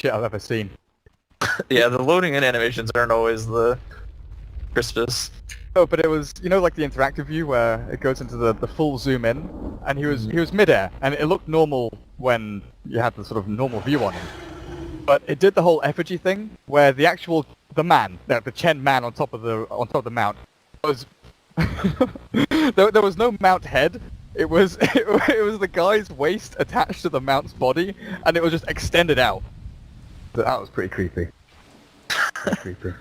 shit I've ever seen. Yeah, the loading in animations aren't always the crispest. Oh, but it was, you know, like the interactive view where it goes into the full zoom in, and he was midair, and it looked normal when you had the sort of normal view on him. But it did the whole effigy thing where the Chen man on top of the mount was there was no mount head. It was the guy's waist attached to the mount's body, and it was just extended out. So that was pretty creepy. Creepy.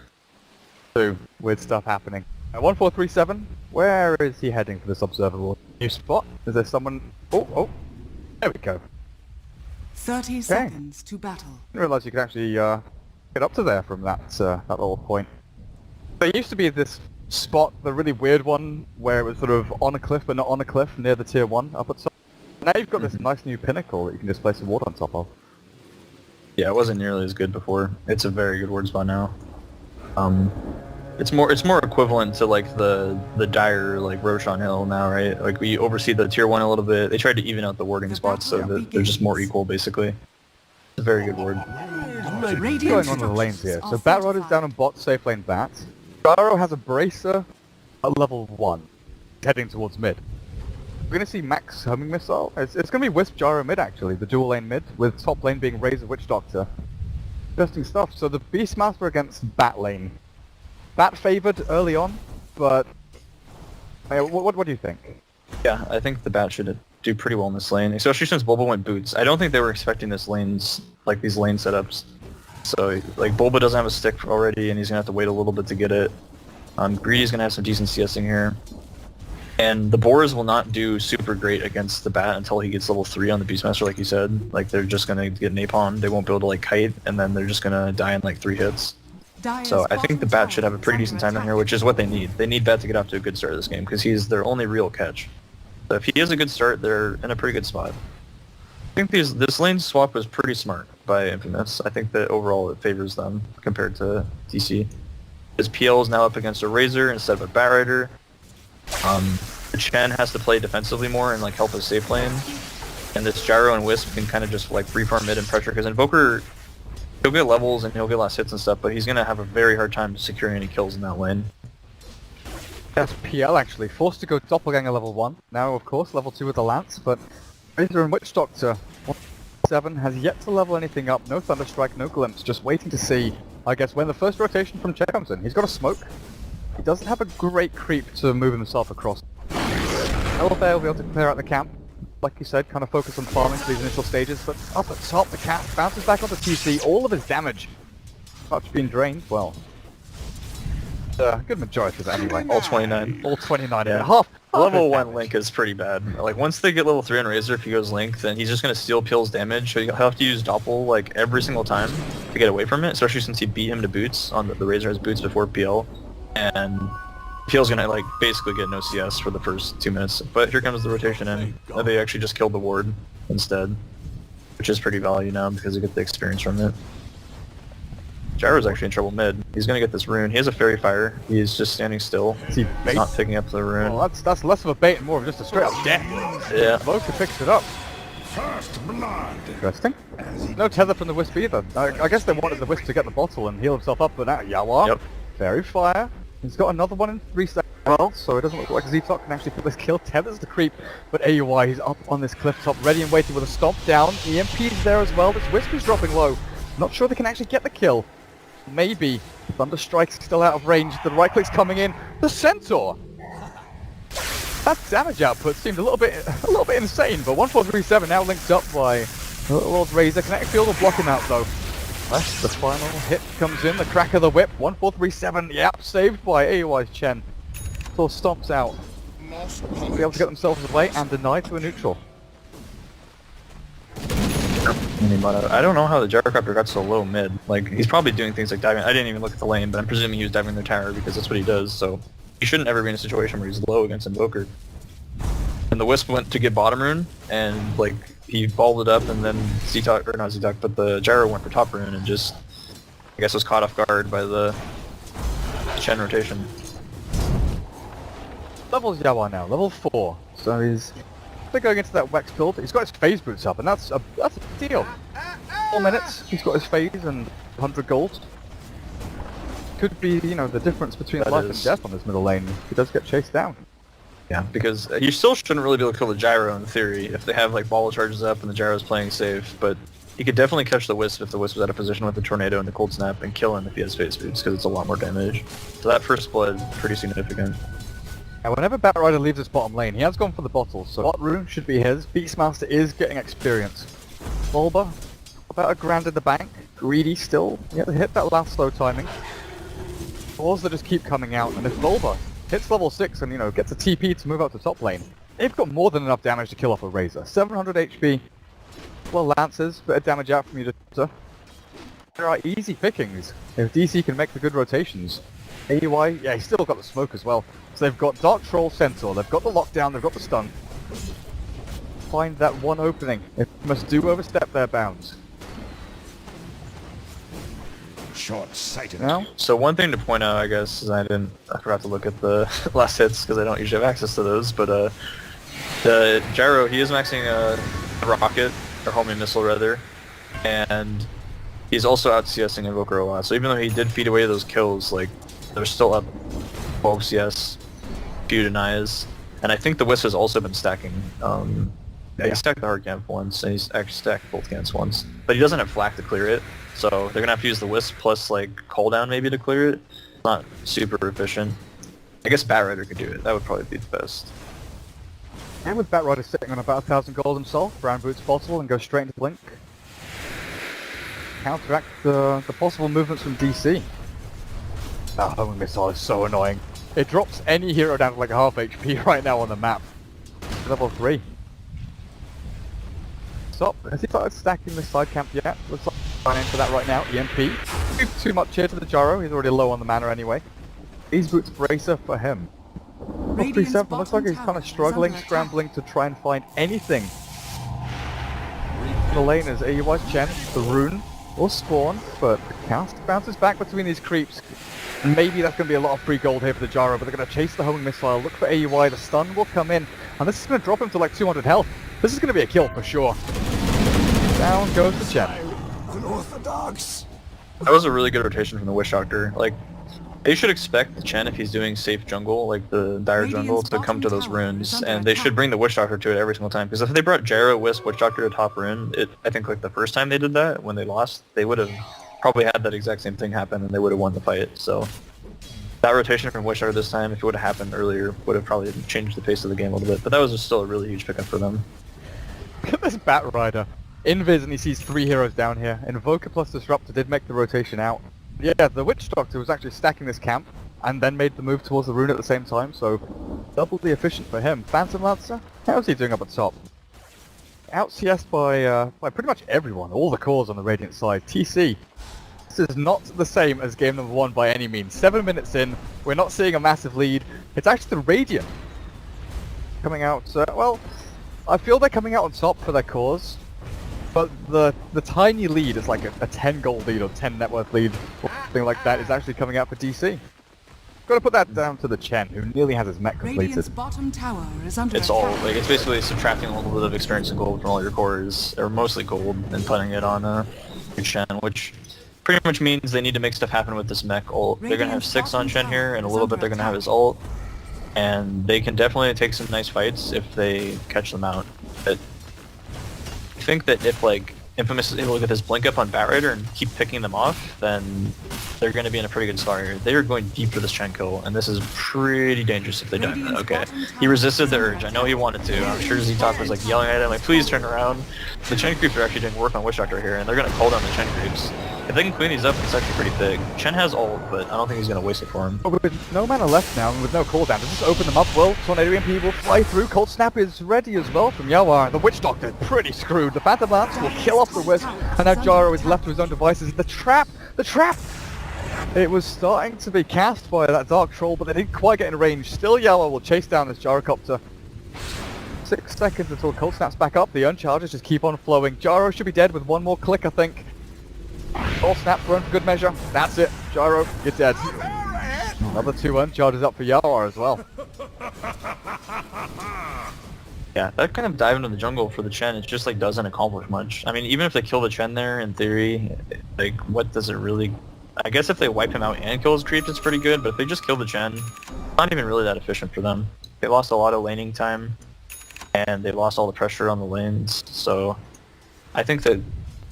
So weird stuff happening. 1437. Where is he heading for this observable? New spot? Is there someone? Oh, there we go. 30 seconds to battle. Didn't realize you could actually get up to there from that little point. There used to be this spot, the really weird one, where it was sort of on a cliff but not on a cliff near the tier 1 up at top. Now you've got this nice new pinnacle that you can just place a ward on top of. Yeah, it wasn't nearly as good before. It's a very good ward spot now. It's more equivalent to like the dire like Roshan Hill now, right? Like we oversee the tier 1 a little bit. They tried to even out the warding spots so that they're just more equal basically. It's a very good ward. What's going on with the lanes here? So Batrod is down on bot, safe lane Bat. Gyro has a bracer at level 1, heading towards mid. We're going to see Max homing missile. It's going to be Wisp Gyro mid actually, the dual lane mid, with top lane being Razor Witch Doctor. Interesting stuff. So the Beastmaster against Bat lane. Bat favored early on, but what do you think? Yeah, I think the Bat should do pretty well in this lane, especially since Bulba went boots. I don't think they were expecting these lane setups. So like Bulba doesn't have a stick already, and he's gonna have to wait a little bit to get it. Greedy's gonna have some decent CSing here, and the Boars will not do super great against the Bat until he gets level 3 on the Beastmaster, like you said. Like they're just gonna get napalm. They won't be able to like kite, and then they're just gonna die in like 3 hits. So I think the Bat should have a pretty decent time down here, which is what they need. They need Bat to get off to a good start of this game, because he's their only real catch. So if he has a good start, they're in a pretty good spot. I think this lane swap was pretty smart by Infamous. I think that overall it favors them compared to DC. His PL is now up against a Razor instead of a Batrider. Chen has to play defensively more and like help his safe lane. And this Gyro and Wisp can kind of just like free farm mid and pressure, because Invoker, he'll get levels and he'll get last hits and stuff, but he's going to have a very hard time securing any kills in that lane. That's PL actually, forced to go Doppelganger level 1. Now of course level 2 with the Lance, but Razor and Witch Doctor 7 has yet to level anything up. No Thunderstrike, no Glimpse, just waiting to see, I guess, when the first rotation from Che comes in. He's got a smoke. He doesn't have a great creep to move himself across. Elevator will be able to clear out the camp. Like you said, kind of focus on farming for these initial stages, but up at top, the cat bounces back onto TC. All of his damage much being drained. Well, good majority of it anyway. All 29. All 29 Yeah. and a half. Level 1 Link is pretty bad. Like once they get level 3 on Razor, if he goes Link, then he's just going to steal Peel's damage, so you'll have to use Doppel like every single time to get away from it, especially since he beat him to boots. On the Razor has boots before PL, and Peel's going to like basically get no CS for the first 2 minutes. But here comes the rotation in. They actually just killed the ward instead, which is pretty value now because they get the experience from it. Gyro's actually in trouble mid. He's gonna get this rune. He has a Fairy Fire. He's just standing still. Is he bait? Not picking up the rune. Well, that's less of a bait and more of just a straight up death. Yeah. Boca picks it up. First blood. Interesting. No tether from the Wisp either. I guess they wanted the Wisp to get the bottle and heal himself up, but now Yawa. Yep. Fairy Fire. He's got another one in 3 seconds as well, so it doesn't look like Z-Talk can actually put this kill. Tethers the creep, but AUI, he's up on this cliff top, ready and waiting with a stomp down. EMP's there as well. This Wisp is dropping low. Not sure they can actually get the kill. Maybe. Thunderstrike's still out of range. The right click's coming in. The Centaur! That damage output seemed a little bit insane, but 1437 now linked up by Lord Razor. Kinetic Field will block him out though. That's the final hit comes in, the crack of the whip. 1437, yep, saved by AUI's Chen. So stomps out. Be able to get themselves away and denied to a neutral. I don't know how the Gyrocopter got so low mid. Like, he's probably doing things like diving. I didn't even look at the lane, but I'm presuming he was diving their tower because that's what he does, so he shouldn't ever be in a situation where he's low against Invoker. And the Wisp went to get bottom rune, and like, he balled it up, and then Z-Talk, or not Z-Talk, but the Gyro went for top rune and just, I guess, was caught off guard by the Chen rotation. Level's Yawa now, level 4. So he's going into that Wex build. He's got his phase boots up, and that's a deal. 4 minutes, he's got his phase and 100 gold. Could be, you know, the difference between life and death on this middle lane if he does get chased down. Yeah, because you still shouldn't really be able to kill the gyro in theory if they have like ball charges up and the gyro's playing safe, but he could definitely catch the Wisp if the Wisp was out of position with the Tornado and the Cold Snap and kill him if he has phase boots because it's a lot more damage. So that first blood, pretty significant. And whenever Batrider leaves his bottom lane, he has gone for the bottle, so bot rune should be his. Beastmaster is getting experience. Bulba, about a grand in the bank. Greedy still, yet to hit that last slow timing. Balls that just keep coming out, and if Bulba hits level 6 and, you know, gets a TP to move out to top lane, they've got more than enough damage to kill off a Razor. 700 HP, well, Lancers, bit of damage out from you to... There are easy pickings if DC can make the good rotations. AUI, yeah, he's still got the smoke as well. So they've got Dark Troll Centaur, they've got the lockdown, they've got the stun. Find that one opening. It must do overstep their bounds. Short-sighted. Now? So one thing to point out, I guess, is I forgot to look at the last hits because I don't usually have access to those, but the gyro, he is maxing a rocket, or homing missile rather, and he's also out CSing Invoker a lot. So even though he did feed away those kills, like they're still up 12 CS, few denies, and I think the Wisp has also been stacking. Yeah, he stacked the hard camp once, and he's actually stacked both camps once, but he doesn't have flak to clear it. So they're gonna have to use the Wisp plus like cooldown maybe to clear it. It's not super efficient. I guess Batrider could do it. That would probably be the best. And with Batrider sitting on about 1,000 gold himself, Brown Boots possible and go straight into Blink. Counteract the possible movements from DC. That homing missile is so annoying. It drops any hero down to like half HP right now on the map. Level 3. Stop. Has he started stacking this side camp yet? Looks like he's going in for that right now. EMP. Too much here to the gyro. He's already low on the mana anyway. These boots bracer for him. 3-7 looks like he's kind of struggling, scrambling to try and find anything. The lane is AUI's Chen. The rune will spawn, but the cast bounces back between these creeps. And maybe that's going to be a lot of free gold here for the gyro, but they're going to chase the homing missile, look for AUI, the stun will come in, and this is going to drop him to like 200 health. This is going to be a kill for sure. Down goes the Chen. Unorthodox. That was a really good rotation from the Witch Doctor. Like, they should expect the Chen, if he's doing safe jungle, like the dire jungle, to come to those runes, and they should bring the Witch Doctor to it every single time. Because if they brought Gyro, Wisp, Witch Doctor to top rune, I think like the first time they did that, when they lost, they would have probably had that exact same thing happen, and they would have won the fight. So that rotation from Witch Doctor this time, if it would have happened earlier, would have probably changed the pace of the game a little bit. But that was just still a really huge pickup for them. Look at this Batrider. Invis and he sees 3 heroes down here. Invoker plus Disruptor did make the rotation out. Yeah, the Witch Doctor was actually stacking this camp and then made the move towards the rune at the same time, so doubly efficient for him. Phantom Lancer, how's he doing up at top? Out CS by pretty much everyone, all the cores on the Radiant side. TC, this is not the same as game number 1 by any means. 7 minutes in, we're not seeing a massive lead. It's actually the Radiant coming out, well, I feel they're coming out on top for their cores. But the tiny lead is like a 10 gold lead or 10 net worth lead or something like that is actually coming out for DC. Gotta put that down to the Chen, who nearly has his mech Radiant's completed. bottom tower is under It's all, like, it's basically subtracting a little bit of experience and gold from all your cores, or mostly gold, and putting it on your Chen, which pretty much means they need to make stuff happen with this mech ult. They're gonna have 6 on Chen here, and a little bit they're gonna have his ult. And they can definitely take some nice fights if they catch them out. But I think that if like Infamous is able to get this blink up on Batrider and keep picking them off, then they're going to be in a pretty good spot here. They are going deep for this Chen kill, and this is pretty dangerous if they don't. Okay, he resisted the urge. I know he wanted to. I'm sure Z-Talk was like yelling at him, like, please turn around. The Chen creeps are actually doing work on Witch Doctor here, and they're going to call down the Chen creeps. If they can clean these up, it's actually pretty big. Chen has ult, but I don't think he's going to waste it for him. But with no mana left now and with no cooldown, does this open them up? Well, Tornado EMP will fly through. Cold Snap is ready as well from Yawar. The Witch Doctor pretty screwed. The Phantom Lance will kill off the Wisp, and now Gyro is left to his own devices. The trap! The trap! It was starting to be cast by that Dark Troll, but they didn't quite get in range. Still Yawar will chase down this Gyrocopter. 6 seconds until Cold Snap's back up. The uncharges just keep on flowing. Gyro should be dead with one more click, I think. Cold Snap thrown for good measure. That's it. Gyro, you're dead. Another 2 uncharges up for Yawar as well. Yeah, that kind of dive into the jungle for the Chen, it just like doesn't accomplish much. I mean, even if they kill the Chen there, in theory, like what does it really... I guess if they wipe him out and kill his creeps, it's pretty good, but if they just kill the Chen, it's not even really that efficient for them. They lost a lot of laning time, and they lost all the pressure on the lanes, so I think that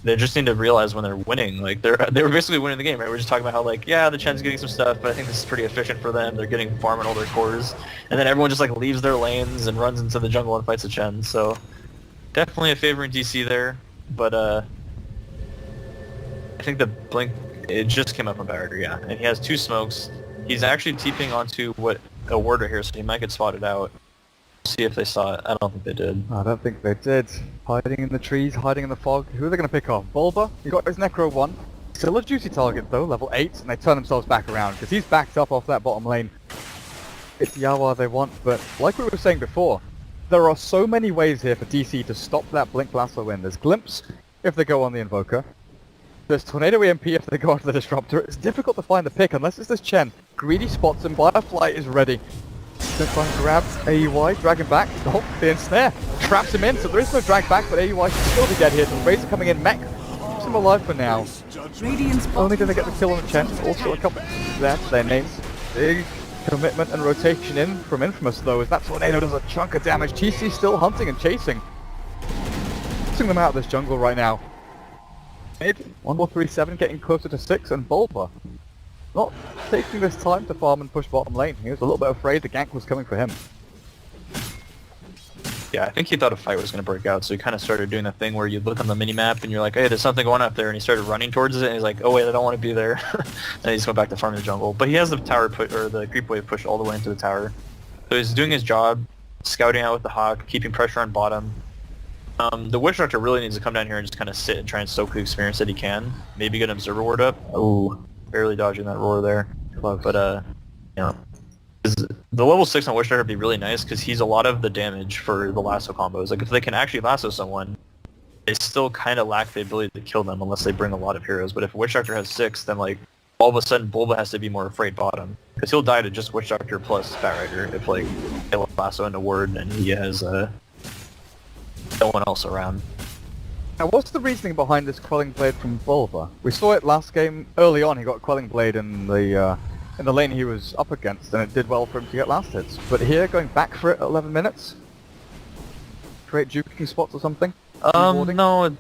they just need to realize when they're winning, like they were basically winning the game, right? We're just talking about how like, yeah, the Chen's getting some stuff, but I think this is pretty efficient for them. They're getting farming all their cores, and then everyone just like leaves their lanes and runs into the jungle and fights the Chen. So definitely a favoring DC there, but I think the Blink, it just came up on Barrier, yeah, and he has 2 smokes. He's actually TPing onto a ward right here, so he might get spotted out. See if they saw it. I don't think they did. I don't think they did. Hiding in the trees, hiding in the fog. Who are they going to pick off? Bulba? He got his Necro 1. Still a juicy target though, level 8, and they turn themselves back around because he's backed up off that bottom lane. It's Yawa they want, but like we were saying before, there are so many ways here for DC to stop that Blink Lasso win. There's Glimpse if they go on the Invoker. There's Tornado EMP if they go onto the Disruptor. It's difficult to find the pick unless it's this Chen. Greedy spots him, Firefly is ready. Gonna try and grab AUI, drag him back. Oh, the ensnare traps him in, so there is no drag back, but AUI should still be dead here. The Razor coming in, Mech keeps him alive for now. Radiant's Only gonna get the kill on the Chen, also a couple there to their names. Big commitment and rotation in from Infamous though, as that Tornado does a chunk of damage. TC still hunting and chasing. Putting them out of this jungle right now. Mid, 1437 getting closer to 6, and Bulba not taking this time to farm and push bottom lane. He was a little bit afraid the gank was coming for him. Yeah, I think he thought a fight was going to break out, so he kind of started doing that thing where you look on the minimap and you're like, hey, there's something going up there, and he started running towards it, and he's like, oh wait, I don't want to be there. And he's going back to farming the jungle. But he has the tower or the creep wave pushed all the way into the tower. So he's doing his job, scouting out with the Hawk, keeping pressure on bottom. The Witch Doctor really needs to come down here and just kind of sit and try and soak the experience that he can. Maybe get an Observer Ward up. Oh, barely dodging that roar there. Close. But, you know, the level 6 on Witch Doctor would be really nice because he's a lot of the damage for the lasso combos. Like, if they can actually lasso someone, they still kind of lack the ability to kill them unless they bring a lot of heroes. But if Witch Doctor has 6, then, like, all of a sudden Bulba has to be more afraid bottom. Because he'll die to just Witch Doctor plus Batrider if, like, they lasso into ward and he has, no one else around. Now, what's the reasoning behind this Quelling Blade from Bulba? We saw it last game. Early on, he got Quelling Blade in the lane he was up against, and it did well for him to get last hits. But here, going back for it at 11 minutes? Create juking spots or something? Dewarding?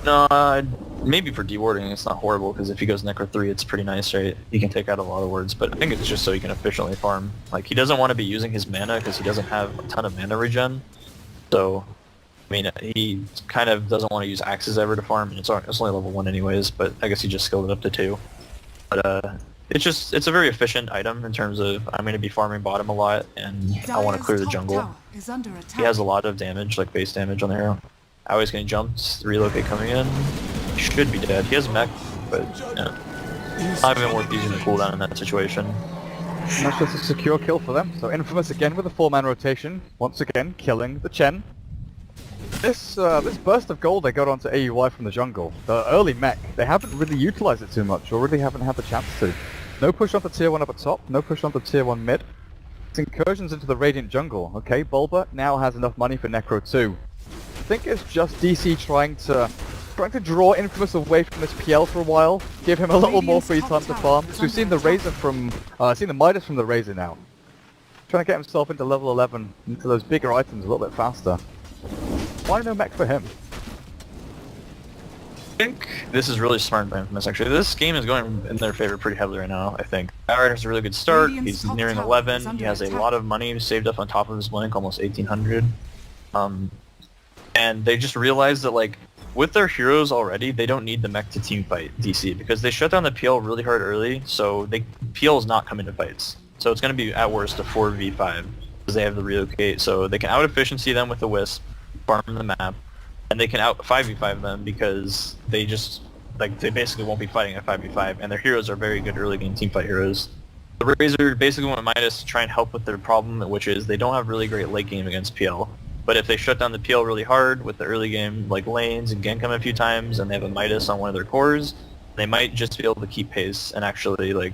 No, maybe for dewarding it's not horrible, because if he goes Necro 3, it's pretty nice, right? He can take out a lot of wards, but I think it's just so he can efficiently farm. Like, he doesn't want to be using his mana, because he doesn't have a ton of mana regen. So, I mean, he kind of doesn't want to use axes ever to farm, and it's only level 1 anyways, but I guess he just skilled it up to 2. But, it's a very efficient item in terms of, I'm going to be farming bottom a lot, and I want to clear the jungle. He has a lot of damage, like base damage on the hero. Always getting jumped, relocate coming in. He should be dead. He has mech, but, yeah. Not even worth using the cooldown in that situation. And that's just a secure kill for them. So Infamous again with a 4-man rotation, once again killing the Chen. This burst of gold they got onto AUI from the jungle, the early mech, they haven't really utilized it too much, or really haven't had the chance to. No push onto tier 1 up at top, no push onto tier 1 mid. It's incursions into the Radiant jungle. Okay, Bulba now has enough money for Necro 2. I think it's just DC trying to draw Infamous away from this PL for a while, give him a little more free time to farm. So we've seen the Razor from, seen the Midas from the Razor now. Trying to get himself into level 11, into those bigger items a little bit faster. Why no mech for him? I think this is really smart by Infamous, actually. This game is going in their favor pretty heavily right now, I think. Barrett has a really good start, he's nearing 11, he has a lot of money saved up on top of his blink, almost 1800. And they just realized that, like, with their heroes already, they don't need the mech to team fight DC, because they shut down the PL really hard early, so PL is not coming to fights. So it's going to be, at worst, a 4v5, because they have the relocate, so they can out-efficiency them with the Wisp, farm the map, and they can out 5v5 them because they just, like, they basically won't be fighting at 5v5, and their heroes are very good early game teamfight heroes. The Razor basically went Midas to try and help with their problem, which is they don't have really great late game against PL. But if they shut down the PL really hard with the early game, like lanes and gank them a few times, and they have a Midas on one of their cores, they might just be able to keep pace and actually, like,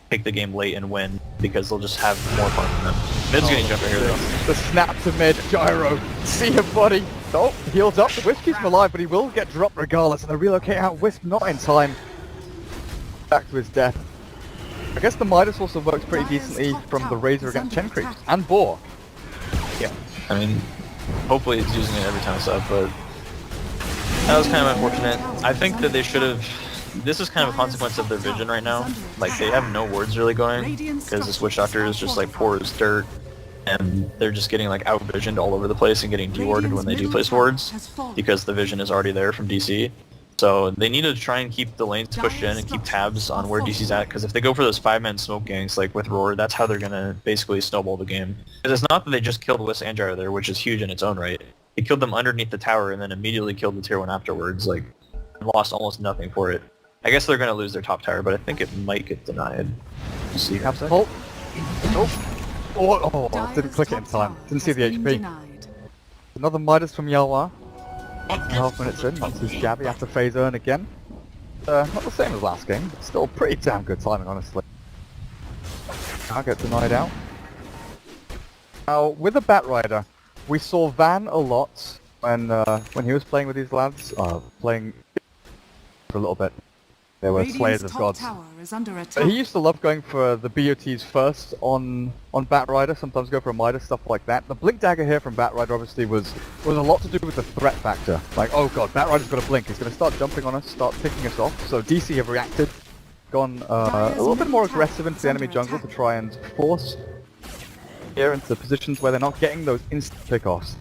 take the game late and win because they'll just have more fun than them. Mid's getting jumper here though. The snap to mid, gyro. See him, buddy. Oh, heals up. The Wisp keeps him alive, but he will get dropped regardless. And the relocate out. Wisp not in time. Back to his death. I guess the Midas also works pretty decently from the Razor against Chen creeps and Boar. Yeah, I mean, hopefully it's using it every time it's up, but that was kind of unfortunate. I think that they should have. This is kind of a consequence of their vision right now. Like, they have no wards really going, because this Witch Doctor is just like poor as dirt, and they're just getting like out-visioned all over the place and getting de-warded when they do place wards, because the vision is already there from DC. So they need to try and keep the lanes pushed in and keep tabs on where DC's at, because if they go for those 5-man smoke gangs like with Roar, that's how they're going to basically snowball the game. Because it's not that they just killed Wisp and Gyro there, which is huge in its own right. They killed them underneath the tower and then immediately killed the tier 1 afterwards, like, and lost almost nothing for it. I guess they're going to lose their top tower, but I think it might get denied. We'll see. Oh, didn't click it in time. Didn't see the HP. Another Midas from Yalwa. 12 minutes in, once he's Shabby after phase earn again. Not the same as last game, but still pretty damn good timing, honestly. I'll get denied out. Now, with the Batrider, we saw Van a lot when he was playing with these lads, playing for a little bit. They were Slayers of Gods. But he used to love going for the BOTs first on Batrider, sometimes go for a Midas, stuff like that. The Blink Dagger here from Batrider obviously was a lot to do with the threat factor. Like, oh god, Batrider's got a blink, he's going to start jumping on us, start picking us off. So DC have reacted, gone a little bit more aggressive into the enemy jungle to try and force here into positions where they're not getting those instant pickoffs.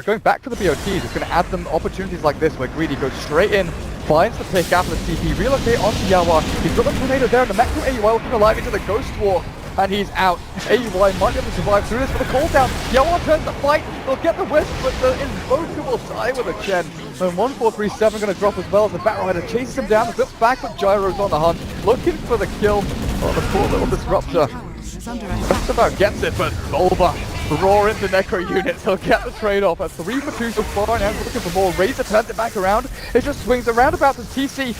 Going back for the BOTs, it's going to add them opportunities like this where Greedy goes straight in, finds the pick after the TP, relocate onto Yawa. He's got the tornado there, and the Mech from AUI looking alive into the Ghost War, and he's out. AUI might be able to survive through this, but the cooldown. Yawa turns the fight, they'll get the Wisp, but the Invoker will die with a Chen. And 1437 going to drop as well as the Batrider chases him down, flips back, but Gyro's on the hunt, looking for the kill. Oh, the poor little Disruptor. Just about gets it, but Bulba roar into Necro units, he'll get the trade-off at 3 for 2 so far, and he's looking for more. Razor turns it back around, it just swings around about the TC.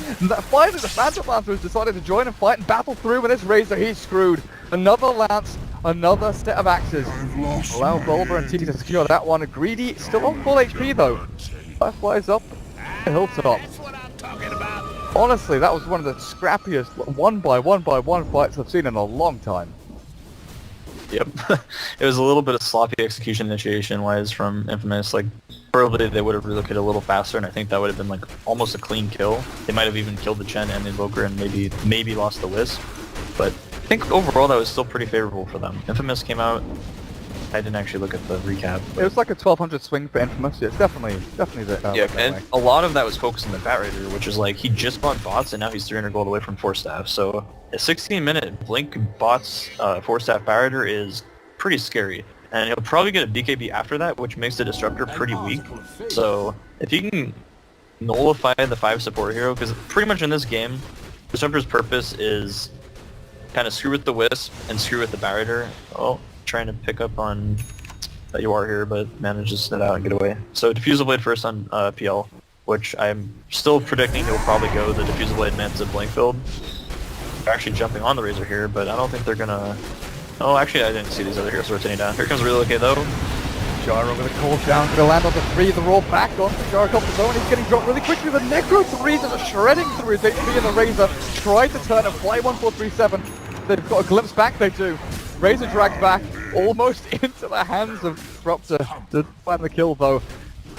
Finally the Phantom Lancer has decided to join and fight and battle through with this Razor, he's screwed. Another Lance, another set of axes. Allow Bulba and TC to secure that one. Greedy still on full HP though. Fireflies up, hilltop. Honestly, that was one of the scrappiest one by one fights I've seen in a long time. Yep. It was a little bit of sloppy execution initiation-wise from Infamous. Like, probably they would have relocated a little faster, and I think that would have been like almost a clean kill. They might have even killed the Chen and the Invoker and maybe lost the Wisp. But I think overall that was still pretty favorable for them. Infamous came out. I didn't actually look at the recap. It was like a 1200 swing for Infamous. Yeah, it's definitely the. Yeah, and a lot of that was focused on the Batrider, which is like he just bought bots and now he's 300 gold away from 4-staff. So a 16-minute Blink bots 4-staff Batrider is pretty scary, and he'll probably get a BKB after that, which makes the Disruptor pretty weak. So if he can nullify the 5 support hero, because pretty much in this game, Disruptor's purpose is kind of screw with the Wisp and screw with the Batrider. Oh. Trying to pick up on that you are here, but manages to sit out and get away. So Diffusal Blade first on PL, which I'm still predicting he'll probably go the Diffusal Blade Mansa Blink build. They're actually jumping on the Razor here, but I don't think they're gonna... Oh, actually I didn't see these other heroes rotating down. Here comes Relocate though. Gyro with a call down, gonna land on the 3, the roll back on the Gyro off the zone, he's getting dropped really quickly. The Necro 3s are shredding through his HP and the Razor. Try to turn and fly 1437. They've got a glimpse back, they do. Razor dragged back, almost into the hands of Disruptor to find the kill though.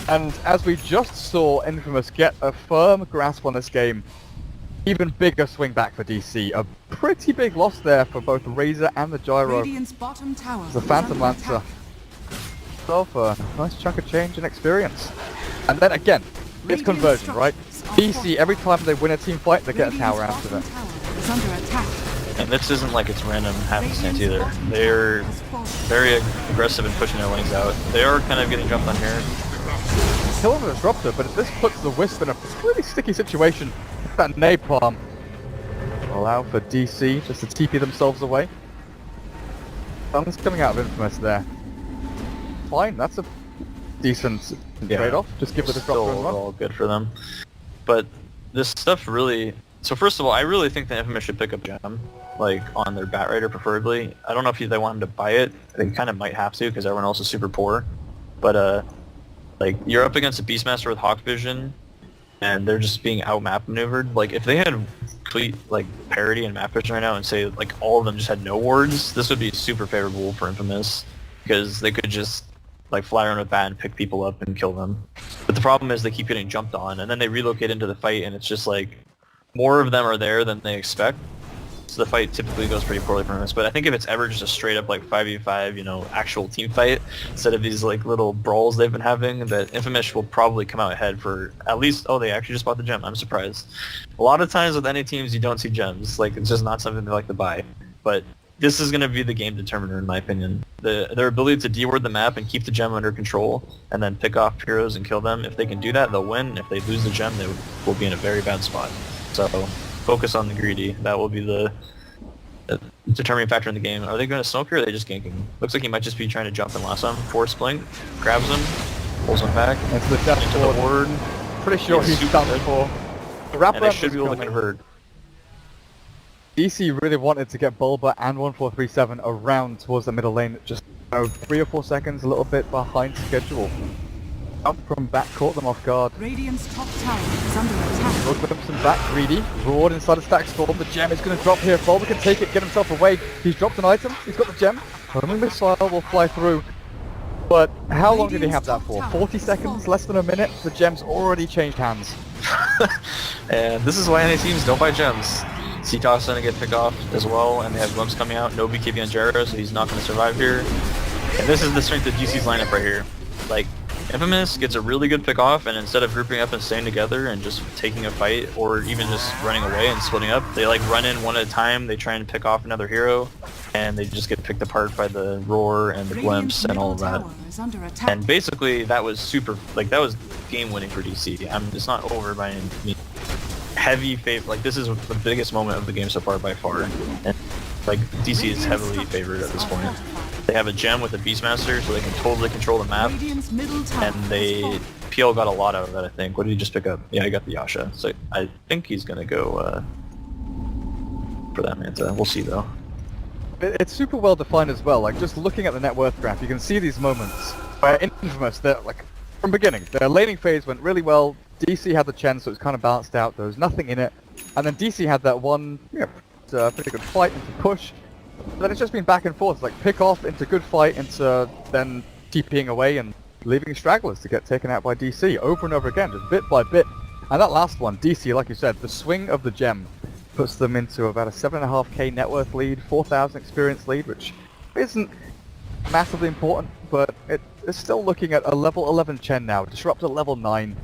And as we just saw Infamous get a firm grasp on this game, even bigger swing back for DC. A pretty big loss there for both the Razor and the Gyro. The Phantom Lancer. So for a nice chunk of change and experience. And then again, it's conversion, right? DC, every time they win a team fight, they get a tower out of it. And this isn't like it's random happenstance either. They're very aggressive in pushing their lanes out. They are kind of getting jumped on here. Kill the Disruptor, but this puts the Wisp in a really sticky situation. That Napalm allow for DC just to TP themselves away. Something's coming out of Infamous there. Fine, that's a decent trade-off. Just give the Disruptor a run. All good for them. But this stuff really So first of all, I really think that Infamous should pick up Gem, like on their Batrider preferably. I don't know if they want them to buy it. They kind of might have to because everyone else is super poor. But like you're up against a Beastmaster with Hawk Vision, and they're just being out map maneuvered. Like if they had complete like parity in map vision right now and say like all of them just had no wards, this would be super favorable for Infamous because they could just like fly around with that and pick people up and kill them. But the problem is they keep getting jumped on, and then they relocate into the fight, and it's just like more of them are there than they expect. So the fight typically goes pretty poorly for Infamous. But I think if it's ever just a straight up like 5v5, you know, actual team fight instead of these like little brawls they've been having, that Infamous will probably come out ahead for at least. Oh, they actually just bought the gem. I'm surprised. A lot of times with any teams you don't see gems. Like it's just not something they like to buy. But this is going to be the game determiner in my opinion. Their ability to deward the map and keep the gem under control and then pick off heroes and kill them. If they can do that, they'll win. If they lose the gem, they will be in a very bad spot. So focus on the greedy. That will be the determining factor in the game. Are they going to smoke here or are they just ganking? Looks like he might just be trying to jump and last him. Force blink, grabs him, pulls him back. It's the death into the ward. Pretty sure he's done before. The wrap And they should be able to convert. DC really wanted to get Bulba and 1437 around towards the middle lane, just 3 or 4 seconds, a little bit behind schedule. Up from back, caught them off guard. Radiant's top tower is under attack. Rogue Crimson back, greedy. Roared inside a stack storm. The gem is going to drop here. Bulba can take it, get himself away. He's dropped an item. He's got the gem. Homing missile will fly through. But how long did he have that for? 40 seconds? Less than a minute? The gem's already changed hands. And this is why any teams don't buy gems. Ceto's going to get picked off as well, and they have glimpse coming out. No BKB on Jera, so he's not going to survive here. And this is the strength of DC's lineup right here. Like, Infamous gets a really good pick off, and instead of grouping up and staying together and just taking a fight, or even just running away and splitting up, they like run in one at a time, they try and pick off another hero, and they just get picked apart by the roar and the glimpse and all of that. And basically that was super, like that was game winning for DC. It's not over by any means. Heavy favorite, like this is the biggest moment of the game so far by far, and like DC is heavily favored at this point. They have a gem with a Beastmaster, so they can totally control the map, and PL got a lot out of that, I think. What did he just pick up? Yeah, he got the Yasha, so I think he's gonna go for that Manta. We'll see though. It's super well defined as well. Like just looking at the net worth graph, you can see these moments where Infamous, they're like from beginning, their laning phase went really well. DC had the chance, so it was kind of balanced out. There was nothing in it, and then DC had that one, pretty good fight into push. But then it's just been back and forth, like pick off into good fight into then TPing away and leaving stragglers to get taken out by DC over and over again, just bit by bit. And that last one, DC, like you said, the swing of the gem puts them into about a 7.5k net worth lead, 4,000 experience lead, which isn't massively important, but it's still looking at a level 11 Chen now, Disrupt at level 9.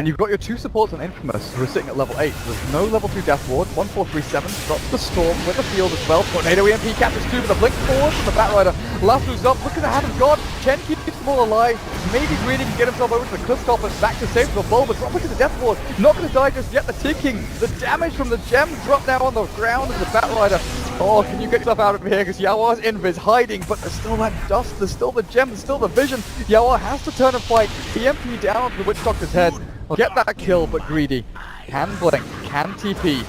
And you've got your 2 supports on Infamous who are sitting at level 8. There's no level 2 Death Ward. 1437 drops the Storm with the field as well. Tornado EMP catches 2 with a blink forward from the Batrider. Lafu's up, look at the hand of God. Chen keeps them all alive. Maybe Greedy can get himself over to the cliff top and back to save the Bulba. Drop into the Death Ward. Not going to die just yet. The ticking, the damage from the gem drop now on the ground of the Batrider. Oh, can you get yourself out of here? Because Yawa's invis hiding, but there's still that dust. There's still the gem. There's still the vision. Yawa has to turn and fight. EMP down to the Witch Doctor's head. Get that kill, but Greedy can blink, can TP.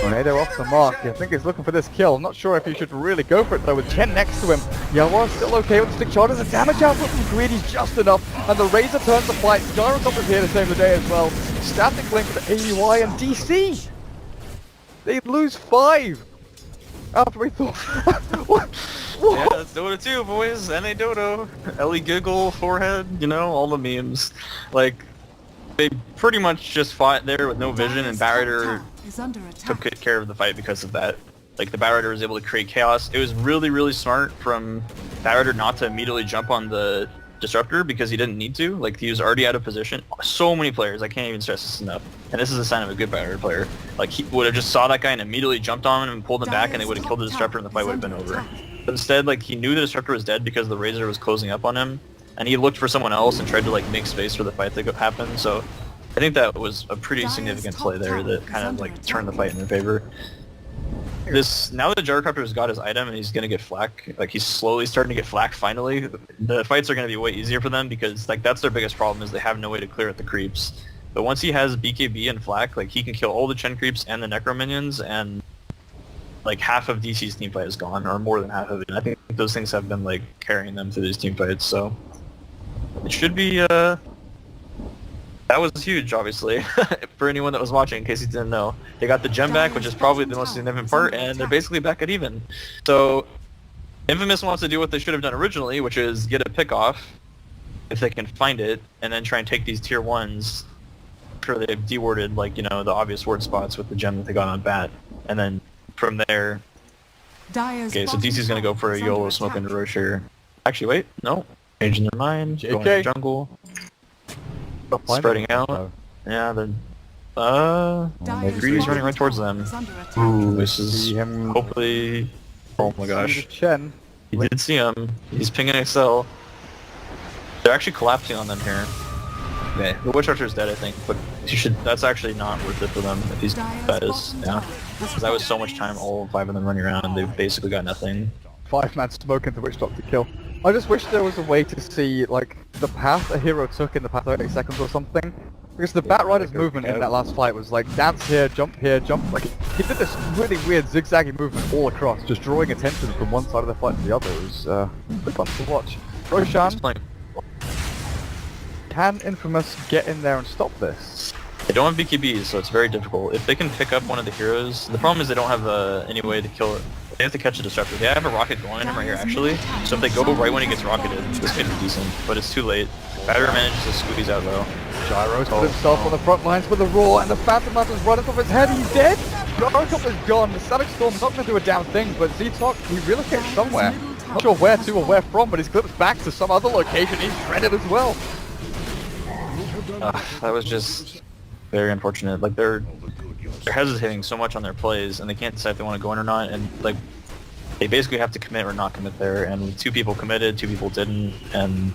Tornado off the mark. I think he's looking for this kill. I'm not sure if he should really go for it though with Chen next to him. Yawa's still okay with the stick charges. The damage output from Greedy's just enough. And the Razor turns the fight. Gyrocop is here to save the day as well. Static blink for AUI and DC. They lose 5. After we thought... what? Yeah, that's Dota 2, boys. NA Dota. Ellie Giggle, forehead, you know, all the memes. Like, they pretty much just fought there with no vision, and Batrider took good care of the fight because of that. Like, the Batrider was able to create chaos. It was really, really smart from Batrider not to immediately jump on the Disruptor because he didn't need to. Like, he was already out of position. So many players, I can't even stress this enough. And this is a sign of a good Batrider player. Like, he would have just saw that guy and immediately jumped on him and pulled him back, and they would have killed the Disruptor and the fight would have been over. But instead, like, he knew the Disruptor was dead because the Razor was closing up on him, and he looked for someone else and tried to, like, make space for the fight to happen. So I think that was a pretty significant play there that kind of, like, turned the fight in their favor. Now that Gyrocopter's got his item and he's gonna get flak, like he's slowly starting to get flak finally, the fights are gonna be way easier for them because like that's their biggest problem is they have no way to clear out the creeps. But once he has BKB and Flak, like he can kill all the Chen creeps and the Necro minions, and like half of DC's teamfight is gone, or more than half of it. And I think those things have been like carrying them through these teamfights, so it should be that was huge, obviously, for anyone that was watching, in case you didn't know. They got the gem back, which is probably the most significant part, and they're basically back at even. So Infamous wants to do what they should have done originally, which is get a pick off if they can find it, and then try and take these tier 1s. Sure, they've dewarded, like, you know, the obvious ward spots with the gem that they got on bat, and then from there... Okay, so DC's gonna go for a YOLO smoke into Roche here. Actually, wait, no. Changing their mind, going to jungle. Spreading out. Yeah, then... Greedy's running right towards them. Ooh, this is hopefully... Oh my gosh. Chen. He did see him. He's pinging XL. They're actually collapsing on them here. Okay, the Witch Archer's dead, I think, but you should. That's actually not worth it for them if he's dead. Yeah, because that was so much time, all 5 of them running around, and they've basically got nothing. 5-man smoke into Witch Doctor kill. I just wish there was a way to see, like, the path a hero took in the past 30 seconds or something. Because the Bat Rider's movement in that last fight was like, dance here, jump, like, he did this really weird zigzaggy movement all across, just drawing attention from one side of the fight to the other. It was, pretty fun to watch. Roshan, can Infamous get in there and stop this? They don't have BKBs, so it's very difficult. If they can pick up one of the heroes, the problem is they don't have any way to kill it. They have to catch a Disruptor. They have a rocket going on him right here, actually. So if they go right when he gets rocketed, this could be decent. But it's too late. Battery manages to squeeze out though. Gyro's put himself on the front lines with a roar, and the Phantom Mountain's running off his head. He's dead. Gyro's is gone. The Static Storm's not going to do a damn thing, but Z-Talk, he relocated somewhere. Not sure where to or where from, but he's clipped back to some other location. He's shredded as well. That was just very unfortunate. Like they're hesitating so much on their plays, and they can't decide if they want to go in or not. And like they basically have to commit or not commit there. And 2 people committed, 2 people didn't. And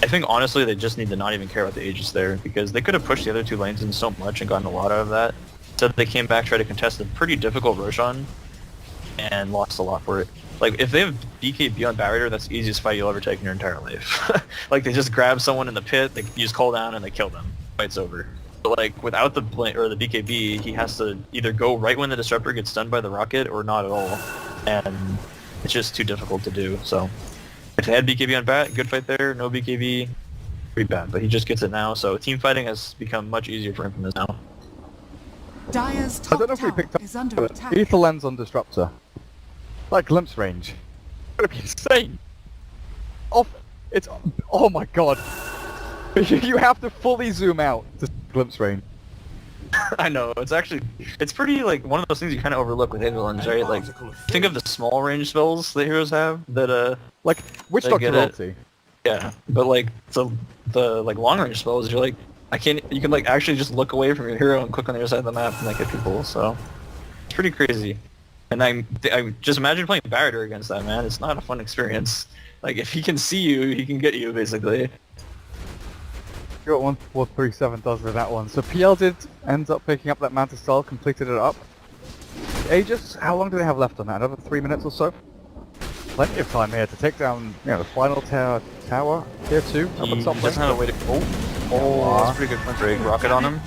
I think honestly they just need to not even care about the Aegis there, because they could have pushed the other 2 lanes in so much and gotten a lot out of that. So they came back, tried to contest a pretty difficult Roshan, and lost a lot for it. Like, if they have BKB on Bat Rider, that's the easiest fight you'll ever take in your entire life. Like, they just grab someone in the pit, they use cooldown, and they kill them. Fight's over. But, like, without the BKB, he has to either go right when the Disruptor gets stunned by the rocket, or not at all. And it's just too difficult to do, so... If they had BKB on Bat, good fight there. No BKB, pretty bad. But he just gets it now, so team fighting has become much easier for Infamous now. Dire's I top don't know if we tower picked up is under attack. Ether Lens on Disruptor. Like glimpse range. It's gonna be insane. It's oh my god. You have to fully zoom out to glimpse range. I know, it's pretty, like, one of those things you kind of overlook with Ether Lens, right? Like, think of the small range spells that heroes have that, like, Witch they Doctor get it. ulti. Yeah, but, like, the like, long range spells, you're like, you can, like, actually just look away from your hero and click on the other side of the map and, like, hit people, so... It's pretty crazy. And I just imagine playing Bat Rider against that, man. It's not a fun experience. Like, if he can see you, he can get you, basically. Got 1437 does with that one. So PL ends up picking up that Manta Style, completed it up. Aegis, how long do they have left on that? Another 3 minutes or so? Plenty of time here to take down, you know, the final tower, tier 2. He doesn't have a way to... Oh, that's pretty good punch rate. Rocket on him.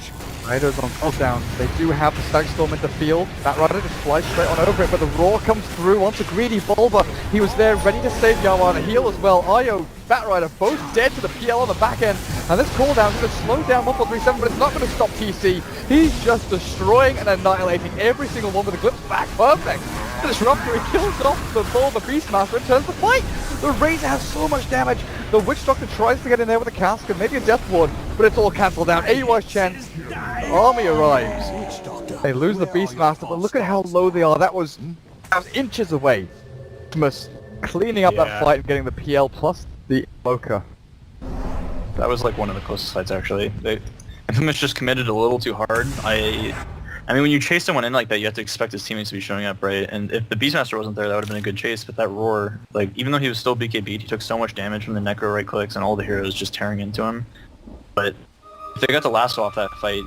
Raiders on cooldown. They do have the Static Storm in the field. Bat Rider just flies straight on over it, but the Roar comes through onto Greedy Bulba. He was there ready to save Yawa and heal as well. Io, Bat Rider, both dead to the PL on the back end. And this cooldown is going to slow down 1437, but it's not going to stop TC. He's just destroying and annihilating every single one with a glimpse back. Perfect. The Disruptor, he kills off the Bulba Beastmaster and turns the fight. The Razor has so much damage. The Witch Doctor tries to get in there with a cask and maybe a Death Ward, but it's all cancelled out. AUI's chance. Army arrives. They lose the Beastmaster, but look at how low they are. That was inches away from us cleaning up that fight and getting the PL plus the Evoker. That was like one of the closest fights, actually. Infamous just committed a little too hard. I mean, when you chase someone in like that, you have to expect his teammates to be showing up, right? And if the Beastmaster wasn't there, that would have been a good chase. But that Roar, like, even though he was still BKB'd, he took so much damage from the Necro right clicks and all the heroes just tearing into him. But if they got to lasso off that fight,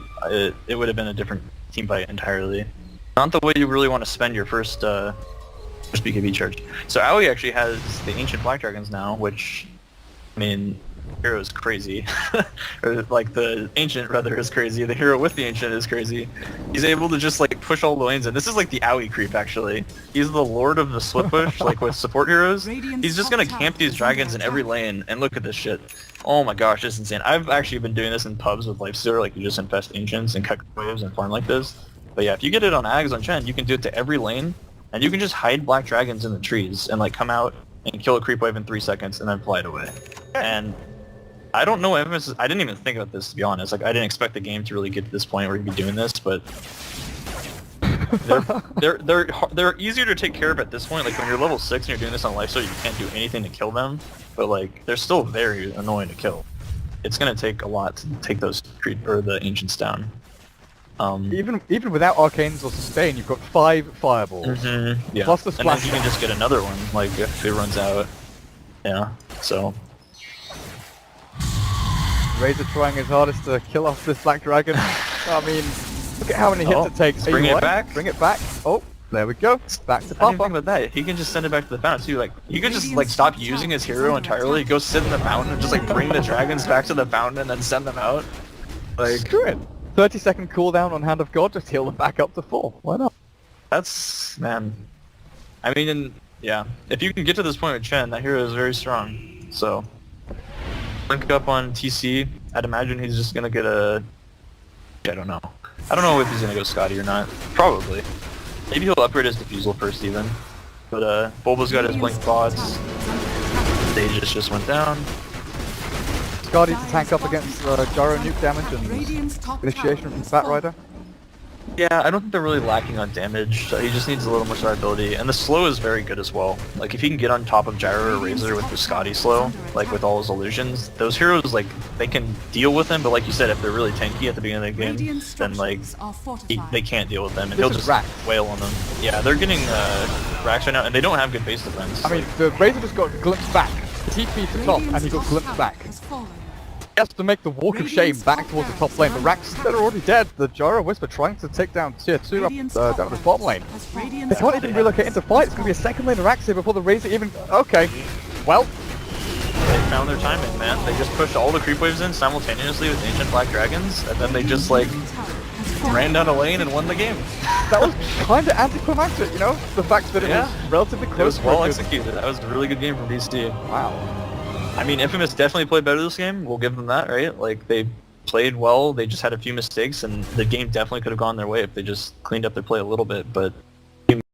it would have been a different team fight entirely. Not the way you really want to spend your first BKB charge. So Aoi actually has the Ancient Black Dragons now, which, I mean, hero is crazy. Or like the ancient rather is crazy. The hero with the ancient is crazy. He's able to just like push all the lanes, and this is like the owie creep actually. He's the lord of the split push, like with support heroes. He's just gonna camp these dragons in every lane, and look at this shit. Oh my gosh, this is insane. I've actually been doing this in pubs with Lifestealer, like you just infest ancients and cut waves and farm like this. But yeah, if you get it on Ags on Chen, you can do it to every lane, and you can just hide black dragons in the trees and like come out and kill a creep wave in 3 seconds and then fly it away. And I don't know if I didn't even think about this, to be honest. Like I didn't expect the game to really get to this point where you'd be doing this, but they're easier to take care of at this point. Like when you're level 6 and you're doing this on Lifestealer, you can't do anything to kill them. But like they're still very annoying to kill. It's gonna take a lot to take those creep or the ancients down. Even without arcanes or sustain, you've got 5 fireballs. Yeah. Plus the and then splash. you can just get another one, like if it runs out. Yeah. So. Razor trying his hardest to kill off this black dragon. I mean, look at how many hits it takes. Bring it back. Bring it back. Oh, there we go. Back to I didn't Papa. think about that. He can just send it back to the fountain too. Like he could just like stop using his hero entirely, go sit in the fountain, and just like bring the dragons back to the fountain and then send them out. Like Screw it. 30-second cooldown on Hand of God, just heal them back up to 4. Why not? that's man. I mean, yeah. If you can get to this point with Chen, that hero is very strong. So link up on TC. I'd imagine he's just gonna get a. I don't know. I don't know if he's gonna go Scotty or not. Probably. Maybe he'll upgrade his diffusal first even. But Bulba's got his blink bots. Stages just went down. Guardian to tank up against gyro nuke damage and initiation from Fat Rider. Yeah, I don't think they're really lacking on damage. So he just needs a little more survivability, and the slow is very good as well. Like if he can get on top of Gyro or Razor with the Scotty slow, like with all his illusions, those heroes like they can deal with him. But like you said, if they're really tanky at the beginning of the game, then like they can't deal with them, and he'll just wail on them. Yeah, they're getting racks right now, and they don't have good base defense. I mean, the Razor just got glimpsed back. He TP'd to top, and he got glimpsed back. He has to make the walk of shame back towards the top lane. The racks that are already dead. The Gyro Whisper trying to take down tier 2 up down this bottom lane. They can't even relocate into fight. It's going to be a second lane of racks here before the Razor even... Okay. Well, they found their timing, man. They just pushed all the creep waves in simultaneously with Ancient Black Dragons, and then they just like ran down a lane and won the game. that was kind of anticlimactic, you know? The fact that it was relatively It close. was well executed. That was a really good game from DC. Wow. I mean, Infamous definitely played better this game. We'll give them that, right? Like, they played well. They just had a few mistakes, and the game definitely could have gone their way if they just cleaned up their play a little bit. But